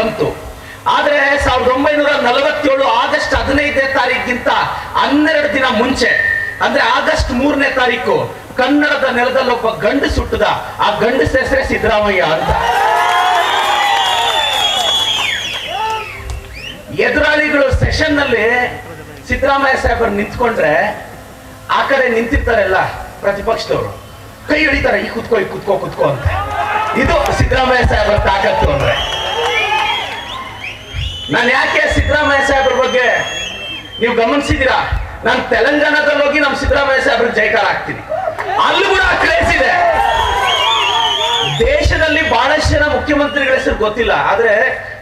ಬಂತು. ಆದ್ರೆ 1947 ಆಗಸ್ಟ್ 15ನೇ ತಾರೀಕಿಗಿಂತ 12 ದಿನ ಮುಂಚೆ, ಅಂದ್ರೆ ಆಗಸ್ಟ್ 3ನೇ ತಾರೀಕು ಕನ್ನಡದ ನೆಲದಲ್ಲಿ ಒಬ್ಬ ಗಂಡಸು ಹುಟ್ಟದ. ಆ ಗಂಡಸ ಹೆಸರೇ ಸಿದ್ದರಾಮಯ್ಯ ಅಂತ. ಎದುರಾಳಿಗಳು ಸೆಷನ್ ನಲ್ಲಿ ಸಿದ್ದರಾಮಯ್ಯ ಸಾಹೇಬರು ನಿಂತ್ಕೊಂಡ್ರೆ ಆ ಕಡೆ ನಿಂತಿರ್ತಾರೆಲ್ಲ ಪ್ರತಿಪಕ್ಷದವರು ಕೈ ಹಿಡಿತಾರೆ, ಈ ಕುತ್ಕೋ ಈ ಕುತ್ಕೋ ಕುತ್ಕೋ ಅಂತ. ಇದು ಸಿದ್ದರಾಮಯ್ಯ ಸಾಹೇಬರ ತಾಕತ್ತು ಅಂದ್ರೆ. ನಾನು ಯಾಕೆ ಸಿದ್ದರಾಮಯ್ಯ ಸಾಹೇಬ್ರ ಬಗ್ಗೆ ನೀವು ಗಮನಿಸಿದೀರಾ, ನಾನು ತೆಲಂಗಾಣದಲ್ಲಿ ಹೋಗಿ ನಮ್ಮ ಸಿದ್ದರಾಮಯ್ಯ ಸಾಹೇಬ್ರ ಜೈಕಾರ ಹಾಕ್ತೀನಿ, ಅಲ್ಲೂ ಕೂಡ ಕ್ರೇಜ್ ಇದೆ. ದೇಶದಲ್ಲಿ ಬಹಳಷ್ಟು ಜನ ಮುಖ್ಯಮಂತ್ರಿಗಳ ಹೆಸರು ಗೊತ್ತಿಲ್ಲ, ಆದ್ರೆ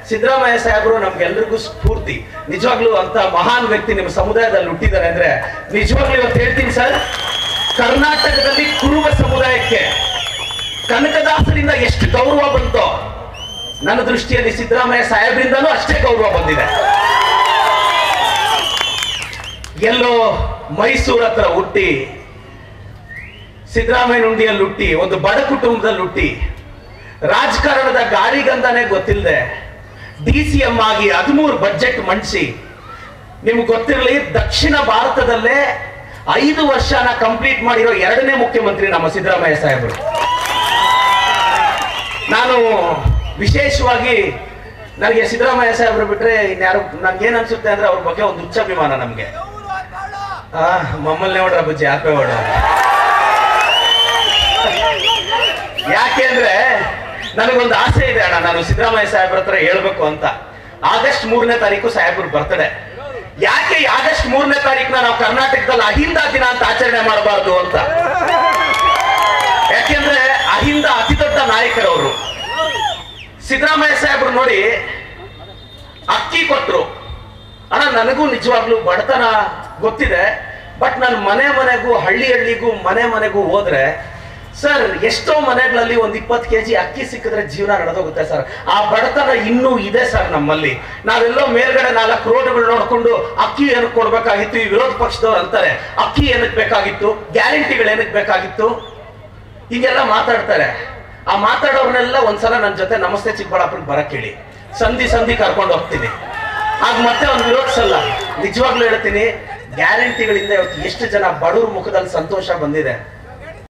ಸಿದ್ದರಾಮಯ್ಯ ಸಾಹೇಬರು ನಮ್ಗೆಲ್ರಿಗೂ ಸ್ಫೂರ್ತಿ. ನಿಜವಾಗ್ಲೂ ಅಂತ ಮಹಾನ್ ವ್ಯಕ್ತಿ ನಿಮ್ಮ ಸಮುದಾಯದಲ್ಲಿ ಹುಟ್ಟಿದ್ದಾರೆ ಅಂದ್ರೆ ನಿಜವಾಗ್ಲೂ ಇವತ್ತು ಹೇಳ್ತೀನಿ ಸರ್, ಕರ್ನಾಟಕದಲ್ಲಿ ಕುರುಬ ಸಮುದಾಯಕ್ಕೆ ಕನಕದಾಸರಿಂದ ಎಷ್ಟು ಗೌರವ ಬಂತೋ ನನ್ನ ದೃಷ್ಟಿಯಲ್ಲಿ ಸಿದ್ದರಾಮಯ್ಯ ಸಾಹೇಬ್ರಿಂದನೂ ಅಷ್ಟೇ ಗೌರವ ಬಂದಿದೆ. ಎಲ್ಲೋ ಮೈಸೂರು ಹತ್ರ ಹುಟ್ಟಿ, ಸಿದ್ದರಾಮಯ್ಯ ಉಂಡಿಯಲ್ಲಿ ಹುಟ್ಟಿ, ಒಂದು ಬಡ ಕುಟುಂಬದಲ್ಲಿ ಹುಟ್ಟಿ, ರಾಜಕಾರಣದ ಗಾಳಿಗಂಧನೇ ಗೊತ್ತಿಲ್ಲದೆ DCM ಆಗಿ 13 ಬಜೆಟ್ ಮಂಡಿಸಿ, ನಿಮ್ಗೆ ಗೊತ್ತಿರಲಿ ದಕ್ಷಿಣ ಭಾರತದಲ್ಲೇ 5 ವರ್ಷನ ಕಂಪ್ಲೀಟ್ ಮಾಡಿರೋ 2ನೇ ಮುಖ್ಯಮಂತ್ರಿ ನಮ್ಮ ಸಿದ್ದರಾಮಯ್ಯ ಸಾಹೇಬರು. ನಾನು ವಿಶೇಷವಾಗಿ ನನಗೆ ಸಿದ್ದರಾಮಯ್ಯ ಸಾಹೇಬ್ರು ಬಿಟ್ರೆ ಇನ್ಯಾರು ನನ್ಗೇನ್ ಅನ್ಸುತ್ತೆ ಅಂದ್ರೆ ಅವ್ರ ಬಗ್ಗೆ ಒಂದು ಹುಚ್ಚಾಭಿಮಾನ ನಮ್ಗೆ. ಮಮ್ಮಲ್ನೇ ನೋಡ್ರ ಬುಜ್ಜಿ ಯಾಕೆ ಓಡ, ಯಾಕೆ ಅಂದ್ರೆ ನನಗೊಂದು ಆಸೆ ಇದೆ ಅಣ್ಣ, ನಾನು ಸಿದ್ದರಾಮಯ್ಯ ಸಾಹೇಬ್ರ ಹತ್ರ ಹೇಳ್ಬೇಕು ಅಂತ. ಆಗಸ್ಟ್ 3ನೇ ತಾರೀಕು ಸಾಹೇಬ್ರು ಬರ್ತಡೆ. ಯಾಕೆ ಆಗಸ್ಟ್ 3ನೇ ತಾರೀಕನ್ನ ನಾವು ಕರ್ನಾಟಕದಲ್ಲಿ ಅಹಿಂದ ದಿನ ಅಂತ ಆಚರಣೆ ಮಾಡಬಾರ್ದು ಅಂತ. ಯಾಕೆಂದ್ರೆ ಅಹಿಂದ ಅತಿ ದೊಡ್ಡ ನಾಯಕರವರು. ಸಿದ್ದರಾಮಯ್ಯ ಸಾಹೇಬ್ರು ನೋಡಿ ಅಕ್ಕಿ ಕೊಟ್ರು. ಅಣ್ಣ ನನಗೂ ನಿಜವಾಗ್ಲೂ ಬಡತನ ಗೊತ್ತಿದೆ, ಬಟ್ ನಾನು ಮನೆ ಮನೆಗೂ ಹಳ್ಳಿ ಹಳ್ಳಿಗೂ ಮನೆ ಮನೆಗೂ ಹೋದ್ರೆ ಸರ್ ಎಷ್ಟೋ ಮನೆಗಳಲ್ಲಿ ಒಂದು 20 kg ಅಕ್ಕಿ ಸಿಕ್ಕಿದ್ರೆ ಜೀವನ ನಡೆದೋಗುತ್ತೆ ಸರ್. ಆ ಬಡತನ ಇನ್ನೂ ಇದೆ ಸರ್ ನಮ್ಮಲ್ಲಿ. ನಾವೆಲ್ಲೋ ಮೇಲ್ಗಡೆ 4 ರೋಡ್ಗಳು ನೋಡ್ಕೊಂಡು ಅಕ್ಕಿ ಏನಕ್ಕೆ ಕೊಡ್ಬೇಕಾಗಿತ್ತು, ಈ ವಿರೋಧ ಪಕ್ಷದವ್ರು ಅಂತಾರೆ ಅಕ್ಕಿ ಏನಕ್ಕೆ ಬೇಕಾಗಿತ್ತು, ಗ್ಯಾರಂಟಿಗಳು ಏನಕ್ಕೆ ಬೇಕಾಗಿತ್ತು, ಹೀಗೆಲ್ಲ ಮಾತಾಡ್ತಾರೆ. ಆ ಮಾತಾಡೋರ್ನೆಲ್ಲ ಒಂದ್ಸಲ ನನ್ನ ಜೊತೆ ನಮಸ್ತೆ ಚಿಕ್ಕಬಳ್ಳಾಪುರಕ್ಕೆ ಬರಕ್ ಹೇಳಿ, ಸಂಧಿ ಕರ್ಕೊಂಡು ಹೋಗ್ತೀನಿ. ಆಗ ಮತ್ತೆ ಒಂದು ವಿರೋಧಿಸಲ್ಲ. ನಿಜವಾಗ್ಲೂ ಹೇಳ್ತೀನಿ, ಗ್ಯಾರಂಟಿಗಳಿಂದ ಇವತ್ತು ಎಷ್ಟು ಜನ ಬಡವ್ರ ಮುಖದಲ್ಲಿ ಸಂತೋಷ ಬಂದಿದೆ.